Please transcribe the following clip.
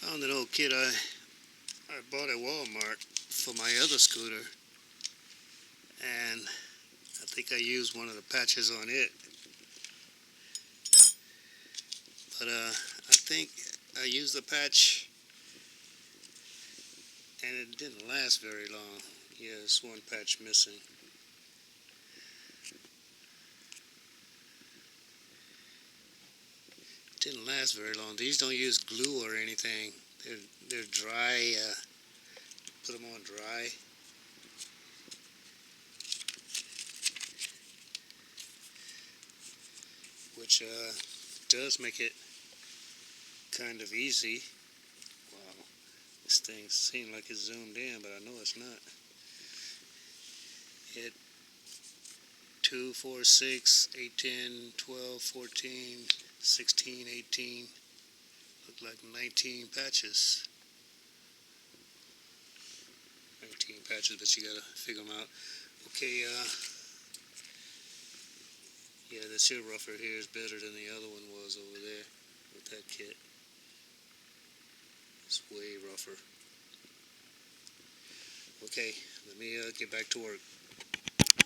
Found an old kit I bought at Walmart for my other scooter, and I think I used one of the patches on it. But I think I used the patch, and it didn't last very long. Yeah, there's one patch missing. Didn't last very long. These don't use glue or anything. They're dry. Put them on dry. Which does make it kind of easy. Wow, this thing seems like it's zoomed in, but I know it's not. Hit 2, 4, 6, 8, 10, 12, 14, 16, 18. Look like 19 patches. 19 patches, but you gotta figure them out. Okay, yeah, this here rougher here is better than the other one was over there with that kit. It's way rougher. Okay, let me get back to work.